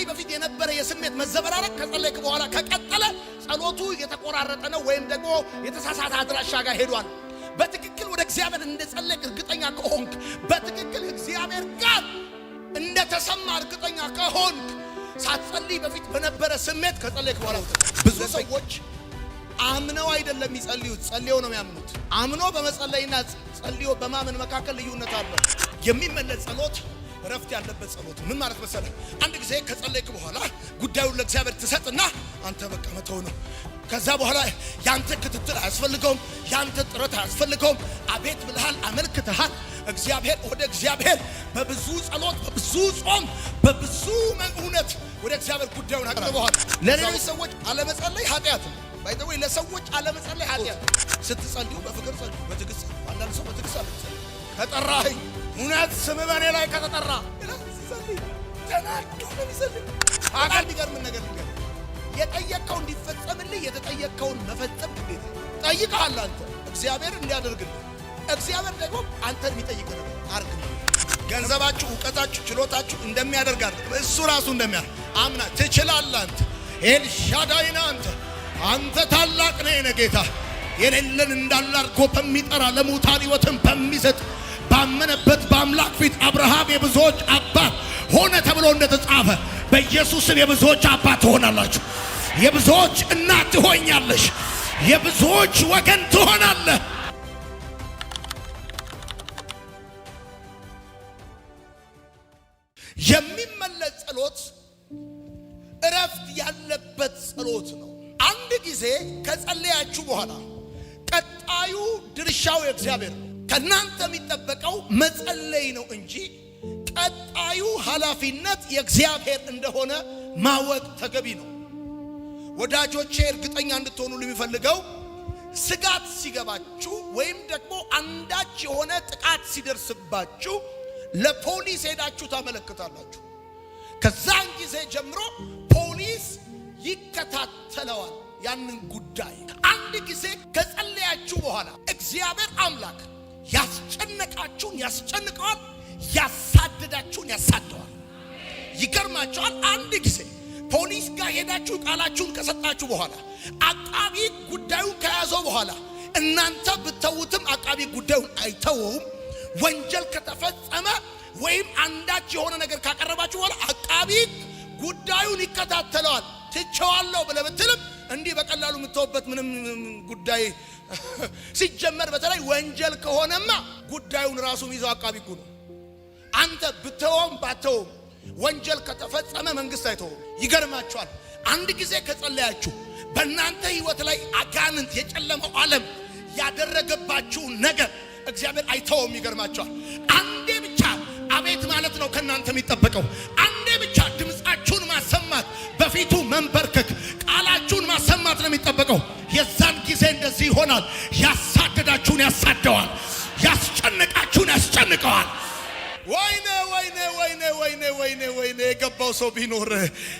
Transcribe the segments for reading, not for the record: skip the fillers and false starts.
ሳትጸልይ በፊት የነበረ የስሜት መዘበራረቅ ከጸለይክ በኋላ ከቀጠለ ጸሎቱ የተቆራረጠ ነው ወይም ደግሞ የተሳሳተ አድራሻ ጋር ሄዷል። በትክክል ወደ እግዚአብሔር እንደጸለይክ እርግጠኛ ከሆንክ በትክክል እግዚአብሔር ጋር እንደተሰማ እርግጠኛ ከሆንክ ሳትጸልይ በፊት በነበረ ስሜት ከጸለይክ በኋላ ብዙ ሰዎች አምነው አይደለም ይጸልዩት ጸልየው ነው የሚያምኑት። አምኖ በመጸለይና ጸልዮ በማመን መካከል ልዩነት አለ። የሚመለስ ጸሎት ረፍት ያለበት ጸሎት ምን ማለት መሰለህ? አንድ ጊዜ ከጸለይክ በኋላ ጉዳዩን ለእግዚአብሔር ትሰጥና አንተ በቃ መተው ነው። ከዛ በኋላ ያንተ ክትትል አያስፈልገውም፣ ያንተ ጥረት አያስፈልገውም። አቤት ብለሃል፣ አመልክተሃል። ወደ እግዚአብሔር በብዙ ጸሎት፣ በብዙ ጾም፣ በብዙ እውነት ወደ እግዚአብሔር ጉዳዩን አቅርበዋል። ለሌሎች ሰዎች አለመጸለይ ኃጢአት ነው። ባይተወይ ለሰዎች አለመጸለይ ኃጢአት። ስትጸልዩ በፍቅር ጸልዩ፣ በትዕግስት አንዳንድ ሰው በትዕግስት አለመጸለይ ከጠራኸኝ እውነት ስም በኔ ላይ ከተጠራ ሲጸልይ ተናዶ ነው የሚጸልይ። አቃል ቢገርም ነገር ነገር የጠየቀው እንዲፈጸምልህ የተጠየቀውን መፈጸም ግዴታ። ጠይቀሃል አንተ እግዚአብሔር እንዲያደርግልህ፣ እግዚአብሔር ደግሞ አንተን የሚጠይቅህ ነገር አርግ። ገንዘባችሁ፣ ዕውቀታችሁ፣ ችሎታችሁ እንደሚያደርግ እሱ ራሱ እንደሚያደርግ አምና ትችላለህ። አንተ ኤልሻዳይ ነህ። አንተ ታላቅ ነህ ጌታ። የሌለን እንዳለ አድርጎ በሚጠራ ለሙታን ሕይወትን በሚሰጥ ባመነበት በአምላክ ፊት አብርሃም የብዙዎች አባት ሆነ ተብሎ እንደተጻፈ በኢየሱስም የብዙዎች አባት ትሆናላችሁ። የብዙዎች እናት ትሆኛለሽ። የብዙዎች ወገን ትሆናለህ። የሚመለስ ጸሎት እረፍት ያለበት ጸሎት ነው። አንድ ጊዜ ከጸለያችሁ በኋላ ቀጣዩ ድርሻው የእግዚአብሔር ነው። ከናንተ የሚጠበቀው መጸለይ ነው እንጂ ቀጣዩ ኃላፊነት የእግዚአብሔር እንደሆነ ማወቅ ተገቢ ነው። ወዳጆቼ እርግጠኛ እንድትሆኑ የሚፈልገው ስጋት ሲገባችሁ ወይም ደግሞ አንዳች የሆነ ጥቃት ሲደርስባችሁ ለፖሊስ ሄዳችሁ ታመለክታላችሁ። ከዛን ጊዜ ጀምሮ ፖሊስ ይከታተለዋል ያንን ጉዳይ። አንድ ጊዜ ከጸለያችሁ በኋላ እግዚአብሔር አምላክ ያስጨነቃችሁን ያስጨንቀዋል፣ ያሳደዳችሁን ያሳደዋል። ይገርማችኋል። አንድ ጊዜ ፖሊስ ጋር ሄዳችሁ ቃላችሁን ከሰጣችሁ በኋላ አቃቢ ጉዳዩን ከያዘው በኋላ እናንተ ብትተውትም አቃቢ ጉዳዩን አይተውም። ወንጀል ከተፈጸመ ወይም አንዳች የሆነ ነገር ካቀረባችሁ በኋላ አቃቢ ጉዳዩን ይከታተለዋል። ትቸዋለሁ ብለህ ብትልም እንዲህ በቀላሉ የምትተውበት ምንም ጉዳይ ሲጀመር በተለይ ወንጀል ከሆነማ ጉዳዩን ራሱ ይዘው አቃቢ ጉ ነው። አንተ ብትተውም ባትተውም ወንጀል ከተፈጸመ መንግስት አይተውም። ይገርማችኋል። አንድ ጊዜ ከጸለያችሁ በእናንተ ህይወት ላይ አጋንንት የጨለመው ዓለም ያደረገባችሁ ነገር እግዚአብሔር አይተውም። ይገርማችኋል። አንዴ ብቻ አቤት ማለት ነው ከናንተ የሚጠበቀው። አንዴ ብቻ ድምጻችሁን ማሰማት፣ በፊቱ መንበርከክ፣ ቃላችሁን ማሰማት ነው የሚጠበቀው። የዛን ጊዜ እንደዚህ ይሆናል። ያሳደዳችሁን ያሳደዋል፣ ያስጨነቃችሁን ያስጨንቀዋል። ወይኔ ወይኔ ወይኔ ወይኔ ወይኔ ወይኔ የገባው ሰው ቢኖር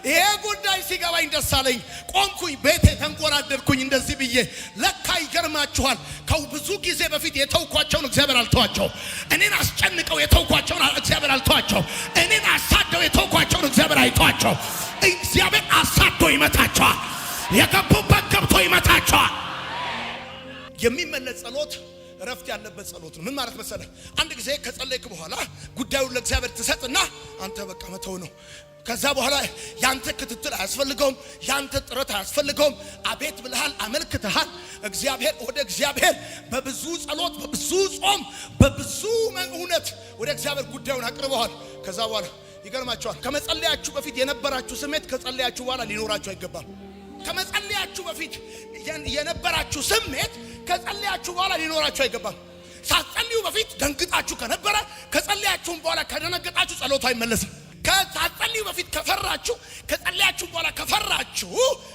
ይሄ ጉዳይ ሲገባኝ ደስ አለኝ። ቆምኩኝ፣ ቤቴ ተንቆራደድኩኝ እንደዚህ ብዬ። ለካ ይገርማችኋል ከብዙ ጊዜ በፊት የተውኳቸውን እግዚአብሔር አልተዋቸው። እኔን አስጨንቀው የተውኳቸውን እግዚአብሔር አልተዋቸው። እኔን አሳደው የተውኳቸውን እግዚአብሔር አይተዋቸው። እግዚአብሔር አሳዶ ይመታቸዋል። የገቡበት ገብቶ ይመታቸዋል። የሚመለስ ጸሎት ረፍት ያለበት ጸሎት ነው። ምን ማለት መሰለህ? አንድ ጊዜ ከጸለይክ በኋላ ጉዳዩን ለእግዚአብሔር ትሰጥና አንተ በቃ መተው ነው። ከዛ በኋላ ያንተ ክትትል አያስፈልገውም፣ ያንተ ጥረት አያስፈልገውም። አቤት ብለሃል፣ አመልክተሃል። ወደ እግዚአብሔር በብዙ ጸሎት፣ በብዙ ጾም፣ በብዙ እውነት ወደ እግዚአብሔር ጉዳዩን አቅርበዋል። ከዛ በኋላ ይገርማችኋል። ከመጸለያችሁ በፊት የነበራችሁ ስሜት ከጸለያችሁ በኋላ ሊኖራችሁ አይገባም። ከመጸለያችሁ በፊት የነበራችሁ ስሜት ከጸለያችሁ በኋላ ሊኖራችሁ አይገባም። ሳትጸልዩ በፊት ደንግጣችሁ ከነበረ ከጸለያችሁም በኋላ ከደነገጣችሁ ጸሎቱ አይመለስም። ከጸለዩ በፊት ከፈራችሁ ከጸለያችሁ በኋላ ከፈራችሁ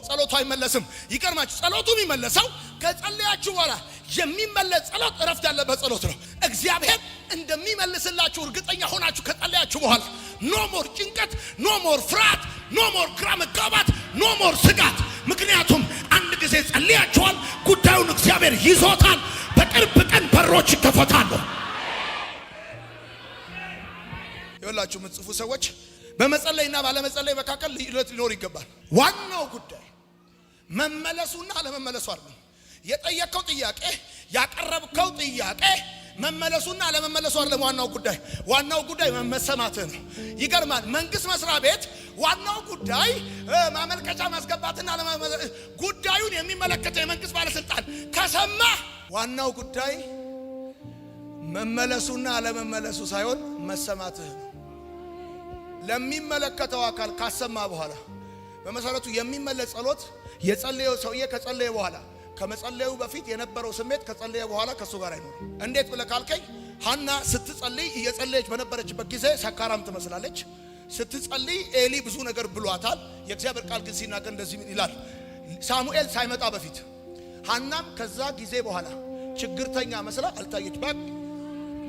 ጸሎቱ አይመለስም። ይገርማችሁ ጸሎቱ የሚመለሰው ከጸለያችሁ በኋላ የሚመለስ ጸሎት እረፍት ያለበት ጸሎት ነው። እግዚአብሔር እንደሚመልስላችሁ እርግጠኛ ሆናችሁ ከጸለያችሁ በኋላ ኖ ሞር ጭንቀት፣ ኖ ሞር ፍርሃት፣ ኖ ሞር ግራ መጋባት፣ ኖ ሞር ስጋት። ምክንያቱም አንድ ጊዜ ጸልያችኋል፣ ጉዳዩን እግዚአብሔር ይዞታል። በቅርብ ቀን በሮች ይከፈታሉ። ይኸውላችሁ የምትጽፉ ሰዎች በመጸለይና ባለመጸለይ መካከል ልዩነት ሊኖር ይገባል። ዋናው ጉዳይ መመለሱና አለመመለሱ አይደለም። የጠየቀው ጥያቄ ያቀረብከው ጥያቄ መመለሱና አለመመለሱ አይደለም። ዋናው ጉዳይ መሰማትህ ነው። ይገርማል። መንግስት መስሪያ ቤት ዋናው ጉዳይ ማመልከቻ ማስገባትና ጉዳዩን የሚመለከተው የመንግስት ባለስልጣን ከሰማ ዋናው ጉዳይ መመለሱና አለመመለሱ ሳይሆን መሰማትህ ነው። ለሚመለከተው አካል ካሰማ በኋላ በመሰረቱ የሚመለስ ጸሎት የጸለየው ሰውዬ ከጸለየ በኋላ ከመጸለዩ በፊት የነበረው ስሜት ከጸለየ በኋላ ከሱ ጋር አይኖርም። እንዴት ብለህ ካልከኝ ሐና ስትጸልይ እየጸለየች በነበረችበት ጊዜ ሰካራም ትመስላለች። ስትጸልይ ኤሊ ብዙ ነገር ብሏታል። የእግዚአብሔር ቃል ግን ሲናገር እንደዚህ ይላል፣ ሳሙኤል ሳይመጣ በፊት ሐናም ከዛ ጊዜ በኋላ ችግርተኛ መስላ አልታየች።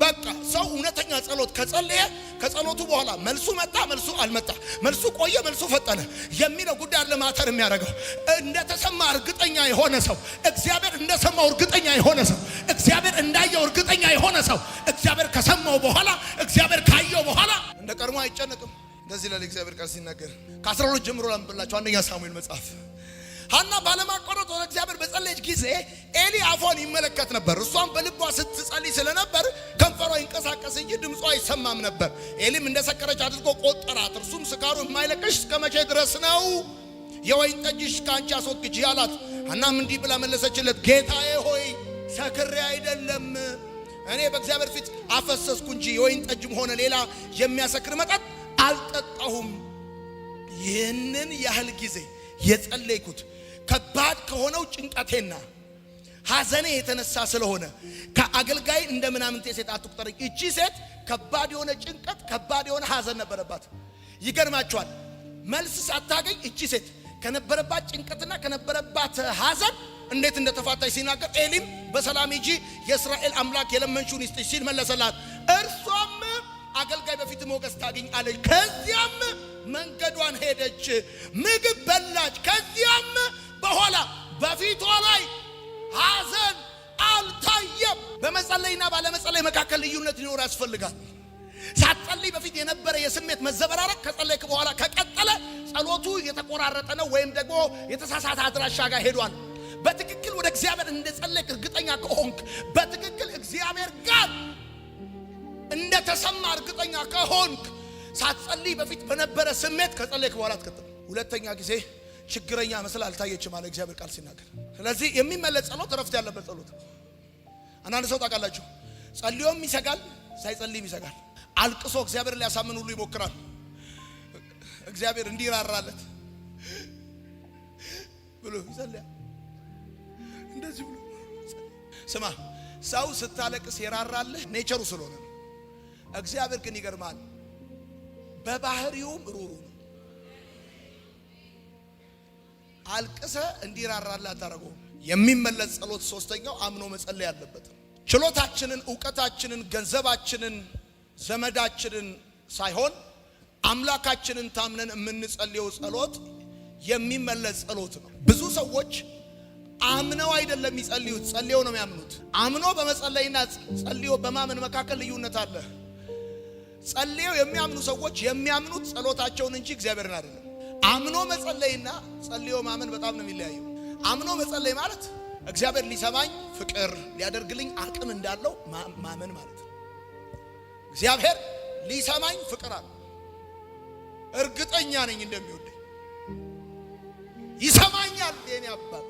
በቃ ሰው እውነተኛ ጸሎት ከጸለየ ከጸሎቱ በኋላ መልሱ መጣ፣ መልሱ አልመጣ፣ መልሱ ቆየ፣ መልሱ ፈጠነ የሚለው ጉዳይ አለ ማተር የሚያደርገው እንደተሰማ እርግጠኛ የሆነ ሰው፣ እግዚአብሔር እንደሰማው እርግጠኛ የሆነ ሰው፣ እግዚአብሔር እንዳየው እርግጠኛ የሆነ ሰው እግዚአብሔር ከሰማው በኋላ እግዚአብሔር ካየው በኋላ እንደ ቀድሞ አይጨነቅም። እንደዚህ ለለ እግዚአብሔር ቃል ሲናገር ከ12 ጀምሮ ላንብላችሁ። አንደኛ ሳሙኤል መጽሐፍ ሐና ባለማቋረጥ ወደ እግዚአብሔር በጸለየች ጊዜ ኤሊ አፏን ይመለከት ነበር። እሷም በልቧ ስትጸልይ ስለነበር ከንፈሯ ይንቀሳቀስ እንጂ ድምጿ አይሰማም ነበር። ኤሊም እንደሰከረች አድርጎ ቆጠራት። እርሱም ስካሩ የማይለቅሽ እስከ መቼ ድረስ ነው? የወይን ጠጅሽ ከአንቺ አስወግጂ አላት። ሐናም እንዲህ ብላ መለሰችለት፣ ጌታዬ ሆይ ሰክሬ አይደለም፣ እኔ በእግዚአብሔር ፊት አፈሰስኩ እንጂ የወይን ጠጅም ሆነ ሌላ የሚያሰክር መጠጥ አልጠጣሁም። ይህንን ያህል ጊዜ የጸለይኩት ከባድ ከሆነው ጭንቀቴና ሐዘኔ የተነሳ ስለሆነ ከአገልጋይ እንደምናምንቴ ሴት አትቁጠረኝ። እቺ ሴት ከባድ የሆነ ጭንቀት፣ ከባድ የሆነ ሐዘን ነበረባት። ይገርማቸዋል። መልስ ሳታገኝ እቺ ሴት ከነበረባት ጭንቀትና ከነበረባት ሐዘን እንዴት እንደተፋታች ሲናገር ኤሊም በሰላም ሂጂ የእስራኤል አምላክ የለመንሽውን ይስጥሽ ሲል መለሰላት። እርሷም አገልጋይ በፊት ሞገስ ታገኝ አለች። ከዚያም መንገዷን ሄደች፣ ምግብ በላች። ከዚያም በኋላ በፊቷ ላይ ሐዘን አልታየም። በመጸለይና ባለመጸለይ መካከል ልዩነት ሊኖር ያስፈልጋል። ሳትጸልይ በፊት የነበረ የስሜት መዘበራረቅ ከጸለይክ በኋላ ከቀጠለ ጸሎቱ የተቆራረጠ ነው፣ ወይም ደግሞ የተሳሳተ አድራሻ ጋር ሄዷል። በትክክል ወደ እግዚአብሔር እንደጸለይክ እርግጠኛ ከሆንክ፣ በትክክል እግዚአብሔር ጋር እንደተሰማ እርግጠኛ ከሆንክ፣ ሳትጸልይ በፊት በነበረ ስሜት ከጸለይክ በኋላ አትቀጥል። ሁለተኛ ጊዜ ችግረኛ መስላ አልታየችም አለ እግዚአብሔር ቃል ሲናገር። ስለዚህ የሚመለስ ጸሎት እረፍት ያለበት ጸሎት። አንዳንድ ሰው ታውቃላችሁ፣ ጸልዮም ይሰጋል፣ ሳይጸልይም ይሰጋል። አልቅሶ እግዚአብሔር ሊያሳምን ሁሉ ይሞክራል። እግዚአብሔር እንዲራራለት ብሎ ይጸልያል። እንደዚህ ብሎ ስማ፣ ሰው ስታለቅስ የራራልህ ኔቸሩ ስለሆነ፣ እግዚአብሔር ግን ይገርማል፣ በባህሪውም ሩሩ ነው። አልቅሰ እንዲራራልህ አታረገው። የሚመለስ ጸሎት ሶስተኛው አምኖ መጸለይ ያለበት። ችሎታችንን፣ ዕውቀታችንን፣ ገንዘባችንን፣ ዘመዳችንን ሳይሆን አምላካችንን ታምነን የምንጸልየው ጸሎት የሚመለስ ጸሎት ነው። ብዙ ሰዎች አምነው አይደለም የሚጸልዩት፣ ጸልየው ነው የሚያምኑት። አምኖ በመጸለይና ጸልዮ በማመን መካከል ልዩነት አለ። ጸልየው የሚያምኑ ሰዎች የሚያምኑት ጸሎታቸውን እንጂ እግዚአብሔርን አይደለም። አምኖ መጸለይና ጸልዮ ማመን በጣም ነው የሚለያየው። አምኖ መጸለይ ማለት እግዚአብሔር ሊሰማኝ ፍቅር ሊያደርግልኝ አቅም እንዳለው ማመን ማለት ነው። እግዚአብሔር ሊሰማኝ ፍቅር አለ፣ እርግጠኛ ነኝ እንደሚወደኝ፣ ይሰማኛል የኔ አባት፣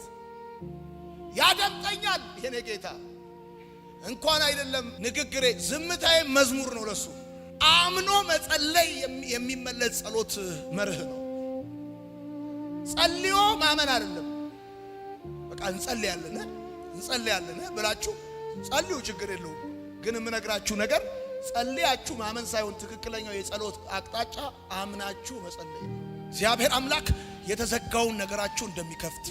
ያደምጠኛል የኔ ጌታ። እንኳን አይደለም ንግግሬ፣ ዝምታዬ መዝሙር ነው ለሱ። አምኖ መጸለይ የሚመለስ ጸሎት መርህ ነው። ጸልዮ ማመን አይደለም። በቃ እንጸልያለን ብላችሁ ጸልዩ፣ ችግር የለውም። ግን የምነግራችሁ ነገር ጸልያችሁ ማመን ሳይሆን ትክክለኛው የጸሎት አቅጣጫ አምናችሁ መጸለይ ነው። እግዚአብሔር አምላክ የተዘጋውን ነገራችሁ እንደሚከፍት፣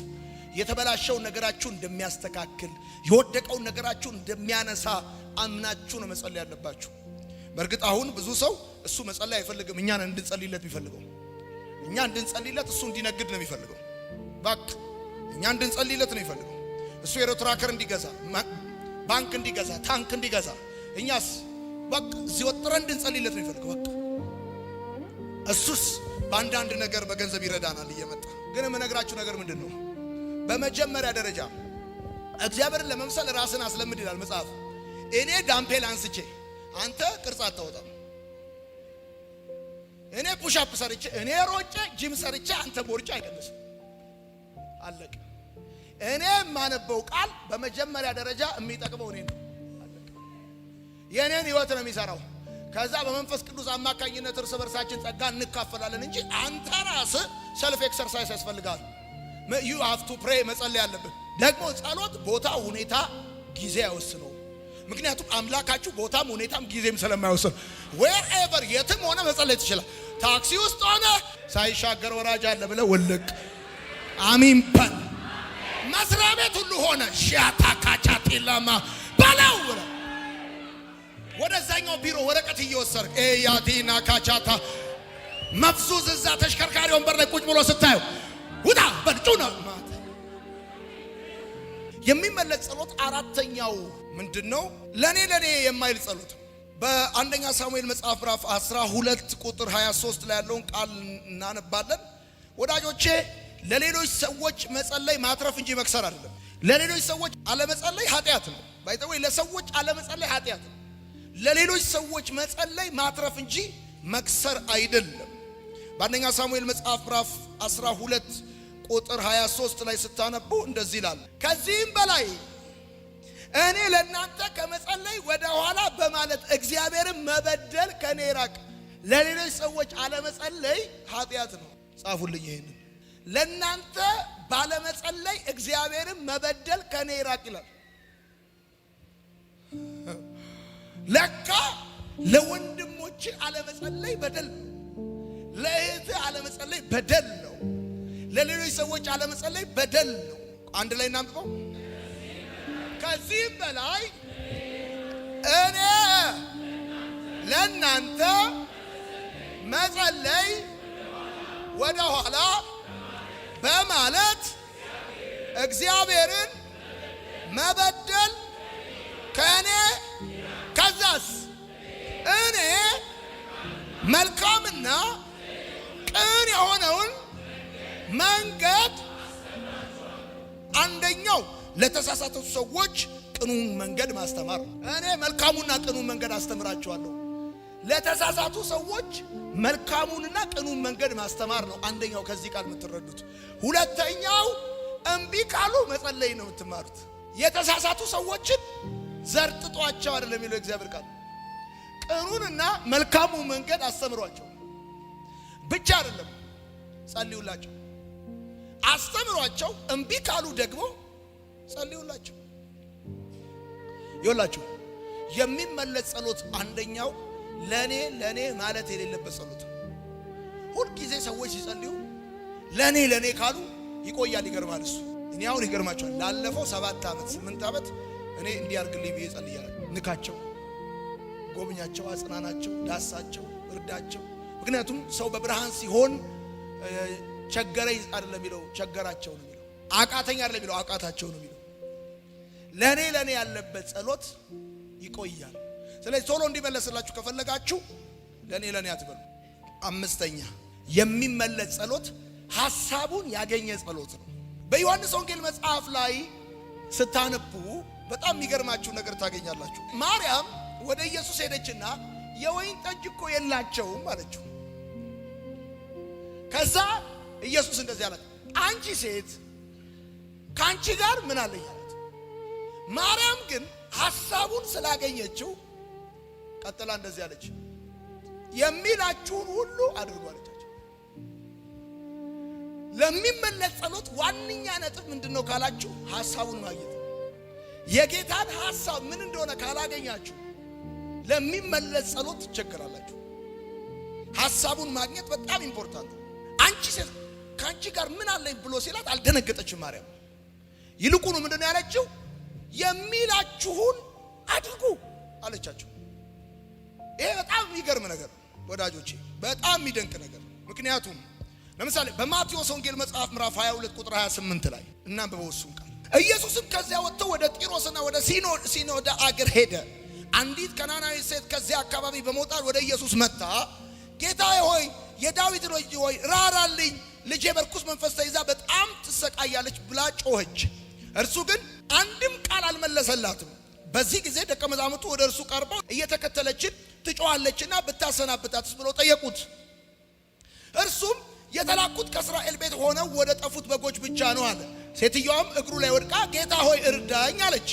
የተበላሸውን ነገራችሁ እንደሚያስተካክል፣ የወደቀውን ነገራችሁ እንደሚያነሳ አምናችሁ ነው መጸለይ ያለባችሁ። በእርግጥ አሁን ብዙ ሰው እሱ መጸለይ አይፈልግም። እኛን እንድንጸልይለት የሚፈልገው፣ እኛ እንድንጸልይለት እሱ እንዲነግድ ነው የሚፈልገው። ባክ እኛ እንድንጸልይለት ነው የሚፈልገው። እሱ ኤሮትራከር እንዲገዛ፣ ባንክ እንዲገዛ፣ ታንክ እንዲገዛ፣ እኛስ በቃ እዚህ ወጥረን እንድንጸልይለት ነው የሚፈልገው። በቃ እሱስ በአንዳንድ ነገር በገንዘብ ይረዳናል እየመጣ ግን የምነግራችሁ ነገር ምንድን ነው? በመጀመሪያ ደረጃ እግዚአብሔርን ለመምሰል ራስን አስለምድ ይላል መጽሐፍ። እኔ ዳምፔል አንስቼ አንተ ቅርጽ አታወጣም። እኔ ፑሽ አፕ ሰርቼ እኔ ሮጬ ጂም ሰርቼ አንተ ቦርጫ አይቀንስም። አለቀ። እኔ የማነበው ቃል በመጀመሪያ ደረጃ የሚጠቅመው እኔ ነው። አለቀ። የኔን ህይወት ነው የሚሰራው። ከዛ በመንፈስ ቅዱስ አማካኝነት እርስ በርሳችን ጸጋ እንካፈላለን እንጂ አንተ ራስህ ሰልፍ ኤክሰርሳይዝ ያስፈልጋል። you have to pray መጸለይ ያለብህ። ደግሞ ጸሎት ቦታ፣ ሁኔታ፣ ጊዜ አይወስነው። ምክንያቱም አምላካችሁ ቦታም ሁኔታም ጊዜም ስለማይወስን wherever የትም ሆነ መጸለይ ትችላለህ። ታክሲ ውስጥ ሆነ ሳይሻገር ወራጅ አለ ብለህ ወልቅ አሚን በል። መስሪያ ቤት ሁሉ ሆነ ሻታ ካቻቲላማ ባላው ወደዛኛው ቢሮ ወረቀት እየወሰድክ ያቲና ካቻታ መፍዙዝ እዛ ተሽከርካሪ ወንበር ላይ ቁጭ ብሎ ስታየው ውጣ በልጩና ማታ የሚመለስ ጸሎት። አራተኛው ምንድነው? ለኔ የማይል ጸሎት። በአንደኛ ሳሙኤል መጽሐፍ ምዕራፍ 12 ቁጥር 23 ላይ ያለውን ቃል እናነባለን። ወዳጆቼ ለሌሎች ሰዎች መጸለይ ማትረፍ እንጂ መክሰር አይደለም። ለሌሎች ሰዎች አለመጸለይ ኃጢአት ነው። ባይተወይ ለሰዎች አለመጸለይ ኃጢአት ነው። ለሌሎች ሰዎች መጸለይ ማትረፍ እንጂ መክሰር አይደለም። በአንደኛ ሳሙኤል መጽሐፍ ምዕራፍ 12 ቁጥር 23 ላይ ስታነቡ እንደዚህ ይላል፣ ከዚህም በላይ እኔ ለእናንተ ከመጸለይ ወደ ኋላ በማለት እግዚአብሔርን መበደል ከኔ ይራቅ። ለሌሎች ሰዎች አለመጸለይ ኃጢአት ነው። ጻፉልኝ ይሄን። ለእናንተ ባለመጸለይ እግዚአብሔርን መበደል ከኔ ይራቅ ይላል። ለካ ለወንድሞች አለመጸለይ በደል ነው። ለእህት አለመጸለይ በደል ነው። ለሌሎች ሰዎች አለመጸለይ በደል ነው። አንድ ላይ እናንብበው። ከዚህም በላይ እኔ ለእናንተ መጸለይ ወደ ኋላ በማለት እግዚአብሔርን መበደል ከእኔ ከዛስ እኔ መልካምና ቅን የሆነውን መንገድ አንደኛው ለተሳሳቱ ሰዎች ቅኑን መንገድ ማስተማር። እኔ መልካሙና ቅኑን መንገድ አስተምራቸዋለሁ። ለተሳሳቱ ሰዎች መልካሙንና ቅኑን መንገድ ማስተማር ነው አንደኛው ከዚህ ቃል የምትረዱት። ሁለተኛው እምቢ ካሉ መጸለይ ነው የምትማሩት። የተሳሳቱ ሰዎችን ዘርጥጧቸው አይደለም የሚለው እግዚአብሔር ቃል። ቅኑንና መልካሙ መንገድ አስተምሯቸው ብቻ አይደለም፣ ጸልዩላቸው። አስተምሯቸው፣ እምቢ ካሉ ደግሞ ጸልዩላቸው። ይኸውላችሁ የሚመለስ ጸሎት አንደኛው ለኔ ማለት የሌለበት ጸሎት። ሁል ጊዜ ሰዎች ሲጸልዩ ለኔ ካሉ ይቆያል። ይገርማል። እሱ እኔ አሁን ይገርማቸዋል። ላለፈው 7 ዓመት 8 ዓመት እኔ እንዲያርግልኝ ብዬ ጸልያለሁ። ንካቸው፣ ጎብኛቸው፣ አጽናናቸው፣ ዳሳቸው፣ እርዳቸው። ምክንያቱም ሰው በብርሃን ሲሆን ቸገረኝ አይደለም የሚለው ቸገራቸው ነው የሚለው። አቃተኝ አይደለም የሚለው አቃታቸው ነው የሚለው። ለኔ ያለበት ጸሎት ይቆያል። ስለዚህ ቶሎ እንዲመለስላችሁ ከፈለጋችሁ ለኔ አትበሉ። አምስተኛ የሚመለስ ጸሎት ሐሳቡን ያገኘ ጸሎት ነው። በዮሐንስ ወንጌል መጽሐፍ ላይ ስታነቡ በጣም የሚገርማችሁ ነገር ታገኛላችሁ። ማርያም ወደ ኢየሱስ ሄደችና የወይን ጠጅ እኮ የላቸውም አለችው። ከዛ ኢየሱስ እንደዚህ አላት፣ አንቺ ሴት ካንቺ ጋር ምን አለኝ አላት። ማርያም ግን ሐሳቡን ስላገኘችው ቀጥላ እንደዚህ አለች፣ የሚላችሁን ሁሉ አድርጉ አለቻቸው። ለሚመለስ ጸሎት ዋነኛ ነጥብ ምንድነው ካላችሁ ሐሳቡን ማግኘት። የጌታን ሐሳብ ምን እንደሆነ ካላገኛችሁ ለሚመለስ ጸሎት ትቸገራላችሁ። ሐሳቡን ማግኘት በጣም ኢምፖርታንት ነው። አንቺ ሴት ካንቺ ጋር ምን አለኝ ብሎ ሲላት አልደነገጠችም ማርያም። ይልቁኑ ምንድነው ያለችው? የሚላችሁን አድርጉ አለቻቸው። ይሄ በጣም የሚገርም ነገር ወዳጆቼ፣ በጣም የሚደንቅ ነገር። ምክንያቱም ለምሳሌ በማቴዎስ ወንጌል መጽሐፍ ምዕራፍ 22 ቁጥር 28 ላይ እናንብበው እሱን ቃል። ኢየሱስም ከዚያ ወጥቶ ወደ ጢሮስና ወደ ሲኖዳ አገር ሄደ። አንዲት ከናናዊት ሴት ከዚያ አካባቢ በመውጣት ወደ ኢየሱስ መጣ። ጌታዬ ሆይ የዳዊት ልጅ ሆይ ራራልኝ፣ ልጄ በርኩስ መንፈስ ተይዛ በጣም ትሰቃያለች ብላ ጮኸች። እርሱ ግን አንድም ቃል አልመለሰላትም። በዚህ ጊዜ ደቀ መዛሙርቱ ወደ እርሱ ቀርበው እየተከተለችን ትጮኻለችና ብታሰናብታትስ ብለው ጠየቁት። እርሱም የተላኩት ከእስራኤል ቤት ሆነው ወደ ጠፉት በጎች ብቻ ነው አለ። ሴትዮዋም እግሩ ላይ ወድቃ ጌታ ሆይ እርዳኝ አለች።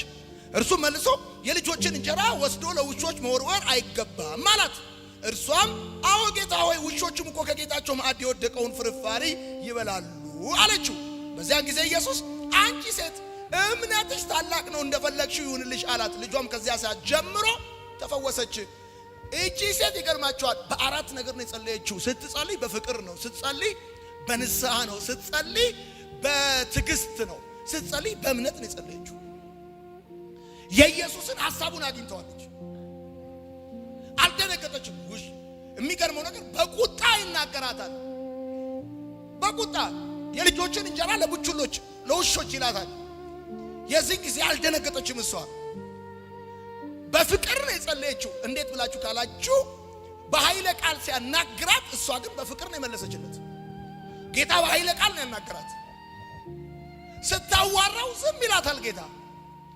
እርሱም መልሶ የልጆችን እንጀራ ወስዶ ለውሾች መወርወር አይገባም አላት። እርሷም አዎ ጌታ ሆይ ውሾችም እኮ ከጌታቸው ማዕድ የወደቀውን ፍርፋሪ ይበላሉ አለችው። በዚያን ጊዜ ኢየሱስ አንቺ ሴት እምነትሽ ታላቅ ነው፣ እንደፈለግሽው ይሁንልሽ አላት። ልጇም ከዚያ ሰዓት ጀምሮ ተፈወሰች። እቺ ሴት ይገርማቸዋል፣ በአራት ነገር ነው የጸለየችው። ስትጸልይ በፍቅር ነው፣ ስትጸልይ በንስሐ ነው፣ ስትጸልይ በትዕግስት ነው፣ ስትጸልይ በእምነት ነው የጸለየችው። የኢየሱስን ሐሳቡን አግኝተዋለች። አልደነገጠችም። የሚገርመው ነገር በቁጣ ይናገራታል። በቁጣ የልጆችን እንጀራ ለቡችሎች ለውሾች ይላታል። የዚህ ጊዜ አልደነገጠችም። እሷ በፍቅር ነው የጸለየችው። እንዴት ብላችሁ ካላችሁ በኃይለ ቃል ሲያናግራት፣ እሷ ግን በፍቅር ነው የመለሰችለት። ጌታ በኃይለ ቃል ነው ያናገራት። ስታዋራው ዝም ይላታል ጌታ።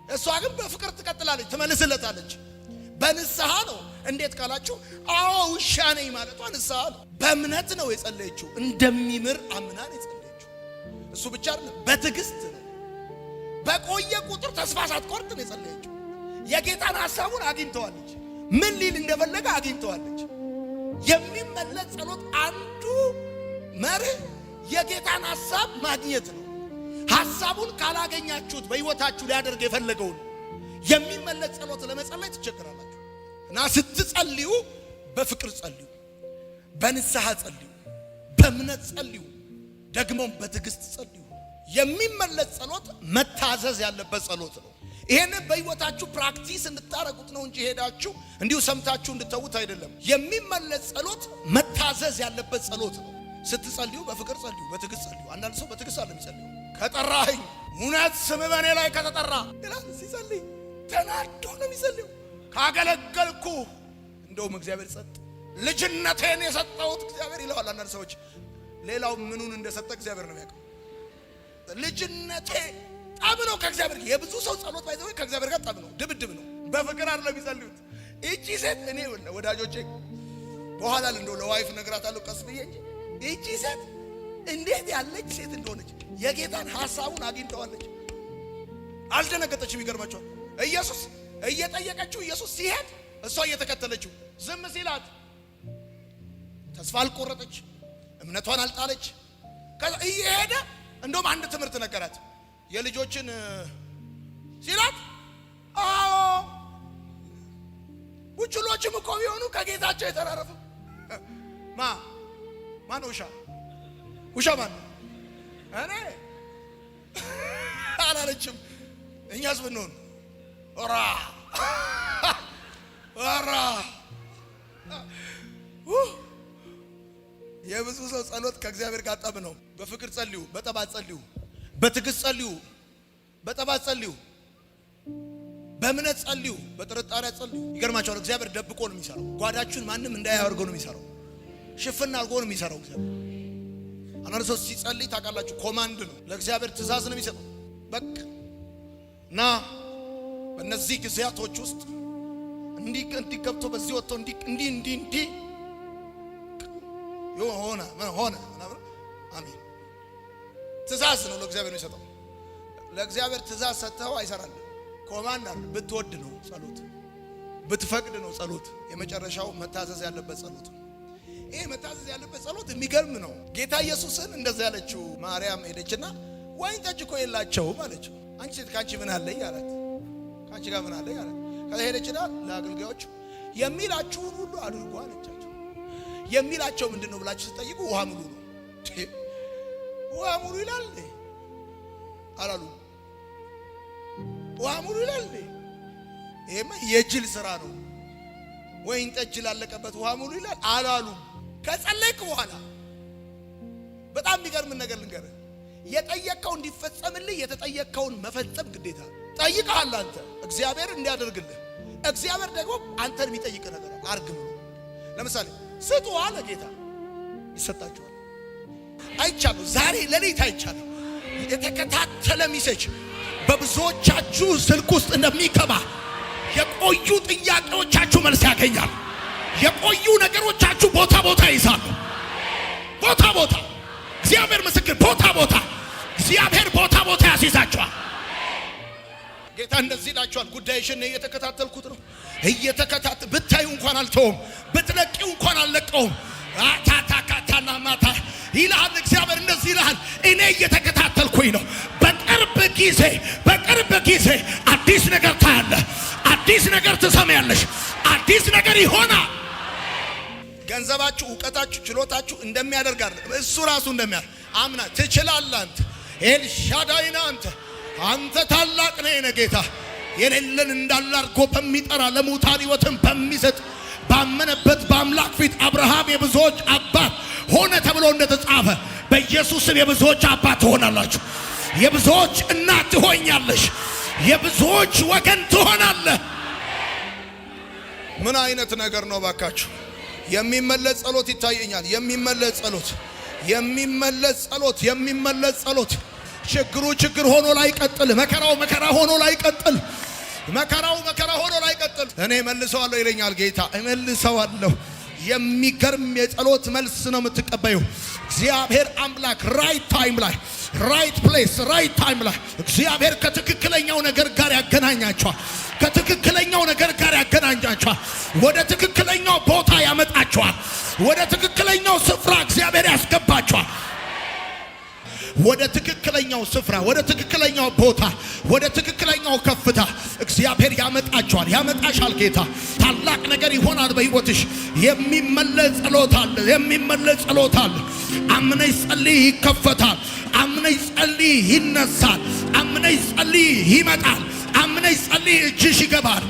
እሷ ግን በፍቅር ትቀጥላለች፣ ትመልስለታለች። በንስሐ ነው። እንዴት ካላችሁ አዎ ውሻ ነኝ ማለቷ ንስሐ ነው። በእምነት ነው የጸለየችው። እንደሚምር አምና ነው የጸለየችው። እሱ ብቻ አይደለም፣ በትዕግስት ነው። በቆየ ቁጥር ተስፋ ሳትቆርጥ ነው የጸለየችው። የጌታን ሐሳቡን አግኝተዋለች። ምን ሊል እንደፈለገ አግኝተዋለች። የሚመለስ ጸሎት አንዱ መርህ የጌታን ሐሳብ ማግኘት ነው። ሐሳቡን ካላገኛችሁት በሕይወታችሁ ሊያደርግ የፈለገውን የሚመለስ ጸሎት ለመጸለይ ትቸገራላችሁ። እና ስትጸልዩ በፍቅር ጸልዩ፣ በንስሐ ጸልዩ፣ በእምነት ጸልዩ፣ ደግሞም በትዕግስት ጸልዩ። የሚመለስ ጸሎት መታዘዝ ያለበት ጸሎት ነው። ይሄንን በሕይወታችሁ ፕራክቲስ እንድታረጉት ነው እንጂ ሄዳችሁ እንዲሁ ሰምታችሁ እንድተውት አይደለም። የሚመለስ ጸሎት መታዘዝ ያለበት ጸሎት ነው። ስትጸልዩ በፍቅር ጸልዩ፣ በትዕግስት ጸልዩ። አንዳንድ ሰው በትዕግስት አለ የሚጸልዩ። ከጠራኸኝ እውነት ስም በእኔ ላይ ከተጠራ ይላል ሲጸልይ። ተናዶ ነው የሚጸልየው። ካገለገልኩ እንደውም እግዚአብሔር ጸጥ፣ ልጅነቴን የሰጠሁት እግዚአብሔር ይለዋል። አንዳንድ ሰዎች ሌላው ምኑን እንደሰጠ እግዚአብሔር ነው የሚያውቀው። ልጅነቴ ጠብ ነው ከእግዚአብሔር። የብዙ ሰው ጸሎት ባይዘው ከእግዚአብሔር ጋር ጠብ ነው፣ ድብድብ ነው። በፍቅር አይደለም የሚጸልዩት። እቺ ሴት እኔ ወዳጆቼ በኋላ እንደው ለዋይፍ ነግራታለሁ ቀስ ብዬ እንጂ እቺ ሴት እንዴት ያለች ሴት እንደሆነች የጌታን ሐሳቡን አግኝተዋለች። አልደነገጠችም። ይገርማቸዋል። ኢየሱስ እየጠየቀችው ኢየሱስ ሲሄድ እሷ እየተከተለችው፣ ዝም ሲላት ተስፋ አልቆረጠች፣ እምነቷን አልጣለች። ከዛ እየሄደ እንደውም አንድ ትምህርት ነገራት። የልጆችን ሲላት አዎ ቡችሎችም እኮ ቢሆኑ ከጌታቸው የተራረፉ ማን ውሻ ማን እኔ አላለችም። እኛስ ብንሆን ኦራ የብዙ ሰው ጸሎት ከእግዚአብሔር ጋር ጠብ ነው። በፍቅር ጸልዩ፣ በጠብ ጸልዩ፣ በትዕግስት ጸልዩ፣ በጠብ ጸልዩ፣ በእምነት ጸልዩ፣ በጥርጣሬ ጸልዩ። ይገርማችኋል፣ እግዚአብሔር ደብቆ ነው የሚሰራው። ጓዳችሁን ማንም እንዳያወርገው ነው የሚሰራው። ሽፍና አድርጎ ነው የሚሰራው እግዚአብሔር። አንዳንድ ሰው ሲጸልይ ታውቃላችሁ፣ ኮማንድ ነው፣ ለእግዚአብሔር ትእዛዝ ነው የሚሰጠው። በቃ እና በእነዚህ ጊዜያቶች ውስጥ እንዲህ ገብቶ በዚህ ወጥቶ እንዲህ ሆነ አሜን። ትእዛዝ ነው ለእግዚአብሔር የሚሰጠው። ለእግዚአብሔር ትእዛዝ ሰጥተው አይሰራልም። ኮማንድ አለ። ብትወድ ነው ጸሎት፣ ብትፈቅድ ነው ጸሎት። የመጨረሻው መታዘዝ ያለበት ጸሎት። ይሄ መታዘዝ ያለበት ጸሎት የሚገርም ነው። ጌታ ኢየሱስን እንደዛ ያለችው ማርያም ሄደችና ወይን ጠጅ እኮ የላቸውም አለችው። አንቺ ሴት ካንቺ ምን አለኝ አላት። ካንቺ ጋር ምን አለኝ አላት። ከዛ ሄደችና ለአገልጋዮች የሚላችሁን ሁሉ አድርጉ አለቻቸው። የሚላቸው ምንድነው ብላችሁ ስትጠይቁ ውሃ ሙሉ ነው። ውሃ ሙሉ ይላል አላሉ። ውሃ ሙሉ ይላል። ይሄማ የጅል ስራ ነው። ወይን ጠጅ ላለቀበት ውሃ ሙሉ ይላል አላሉ። ከጸለይክ በኋላ በጣም የሚገርም ነገር ልንገርህ። የጠየቀው እንዲፈጸምልህ የተጠየቀውን መፈጸም ግዴታ። ጠይቀሃል አንተ እግዚአብሔር እንዲያደርግልህ፣ እግዚአብሔር ደግሞ አንተን የሚጠይቅ ነገር አርግ ብሎ። ለምሳሌ ስጡ አለ ጌታ። ይሰጣችኋል። አይቻለሁ፣ ዛሬ ሌሊት አይቻለሁ። የተከታተለ ሚሴጅ በብዙዎቻችሁ ስልክ ውስጥ እንደሚገባ የቆዩ ጥያቄዎቻችሁ መልስ ያገኛል። የቆዩ ነገሮቻችሁ ቦታ ቦታ ይይዛሉ። ቦታ ቦታ እግዚአብሔር ምስክር፣ ቦታ ቦታ እግዚአብሔር ቦታ ቦታ ያስይዛችኋል። ጌታ እንደዚህ ይላችኋል፣ ጉዳይሽን እየተከታተልኩት ነው። ብታዩ እንኳን አልተውም፣ ብትለቂው እንኳን አልለቀውም። ታታካታና ማታ ይልሃል እግዚአብሔር፣ እንደዚህ ይልሃል፣ እኔ እየተከታተልኩኝ ነው። በቅርብ ጊዜ አዲስ ነገር ታያለህ፣ አዲስ ነገር ትሰማያለሽ፣ አዲስ ነገር ይሆናል። ገንዘባችሁ፣ እውቀታችሁ፣ ችሎታችሁ እንደሚያደርግ አይደለም፣ እሱ ራሱ እንደሚያደርግ አምና ትችላለህ። አንተ ኤልሻዳይ ነህ፣ አንተ ታላቅ ነህ። ጌታ የሌለን እንዳለ አድርጎ በሚጠራ ለሙታን ሕይወትን በሚሰጥ ባመነበት በአምላክ ፊት አብርሃም የብዙዎች አባት ሆነ ተብሎ እንደተጻፈ በኢየሱስም የብዙዎች አባት ትሆናላችሁ። የብዙዎች እናት ትሆኛለሽ። የብዙዎች ወገን ትሆናለህ። ምን አይነት ነገር ነው ባካችሁ? የሚመለስ ጸሎት ይታየኛል። የሚመለስ ጸሎት ችግሩ ችግር ሆኖ ላይ ቀጥል፣ መከራው መከራ ሆኖ ላይ ቀጥል፣ መከራ ሆኖ ላይ ቀጥል። እኔ መልሰዋለሁ ይለኛል ጌታ፣ እመልሰዋለሁ። የሚገርም የጸሎት መልስ ነው የምትቀበዩ። እግዚአብሔር አምላክ ራይት ታይም ላይ ራይት ፕሌስ ራይት ታይም ላይ እግዚአብሔር ከትክክለኛው ነገር ጋር ያገናኛቸዋል። ከትክክለኛው ነገር ጋር ያገናኛቸዋል። ወደ ትክክለኛው ቦታ ያመጣቸዋል። ወደ ትክክለኛው ስፍራ እግዚአብሔር ያስገባቸዋል። ወደ ትክክለኛው ስፍራ፣ ወደ ትክክለኛው ቦታ፣ ወደ ትክክለኛው ከፍታ እግዚአብሔር ያመጣቸዋል። ያመጣሻል። ጌታ ታላቅ ነገር ይሆናል በሕይወትሽ። የሚመለስ ጸሎት አለ። አምነሽ ጸልይ፣ ይከፈታል። አምነሽ ጸልይ፣ ይነሳል። አምነሽ ጸልይ፣ ይመጣል። አምነሽ ጸልይ፣ እጅሽ ይገባል።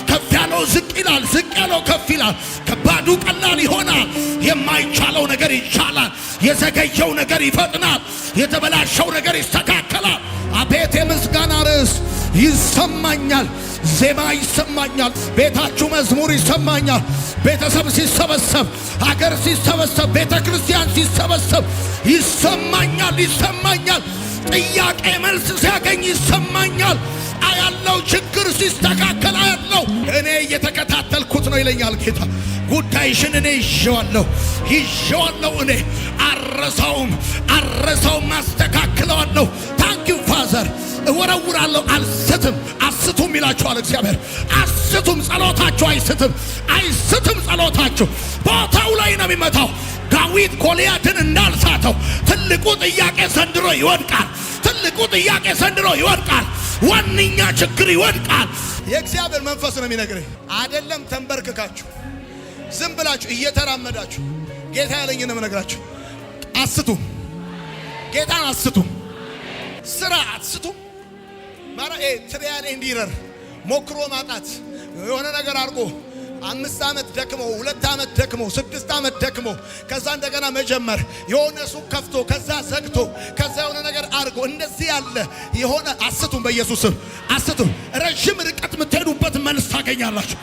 ከፍ ያለው ዝቅ ይላል፣ ዝቅ ያለው ከፍ ይላል። ከባዱ ቀላል ይሆናል። የማይቻለው ነገር ይቻላል። የዘገየው ነገር ይፈጥናል። የተበላሸው ነገር ይስተካከላል። አቤት የምስጋና ርዕስ ይሰማኛል። ዜማ ይሰማኛል። ቤታችሁ መዝሙር ይሰማኛል። ቤተሰብ ሲሰበሰብ፣ ሀገር ሲሰበሰብ፣ ቤተ ክርስቲያን ሲሰበሰብ ይሰማኛል። ጥያቄ መልስ ሲያገኝ ይሰማኛል። አያለው ችግር ሲስተካከል አያለው። እኔ እየተከታተልኩት ነው ይለኛል ጌታ። ጉዳይሽን እኔ ይዤዋለሁ። እኔ አረሳውም፣ አስተካክለዋለሁ። ታንኪዩ ፋዘር። እወረውራለሁ፣ አልስትም። አስቱም ይላችኋል እግዚአብሔር። አስቱም፣ ጸሎታችሁ አይስትም። ጸሎታችሁ ቦታው ላይ ነው የሚመታው። ዳዊት ጎልያድን እንዳልሳተው ትልቁ ጥያቄ ዘንድሮ ይወድቃል። ዋነኛ ችግር ይወድቃል። የእግዚአብሔር መንፈስ ነው የሚነግረኝ። አይደለም ተንበርክካችሁ ዝም ብላችሁ እየተራመዳችሁ ጌታ ያለኝ ነው የምነግራችሁ። ጌታን አስቱ፣ ስራ አትስቱ። ትሪያል እንዲረር ሞክሮ ማጣት የሆነ ነገር አድርጎ 5 ዓመት ደክሞ 2 ዓመት ደክሞ 6 ዓመት ደክሞ ከዛ እንደገና መጀመር የሆነ ሱቅ ከፍቶ ከዛ ዘግቶ ከዛ የሆነ ነገር አድርጎ እንደዚህ ያለ የሆነ አስቱም፣ በኢየሱስም አስቱም። ረጅም ርቀት የምትሄዱበት መልስ ታገኛላችሁ።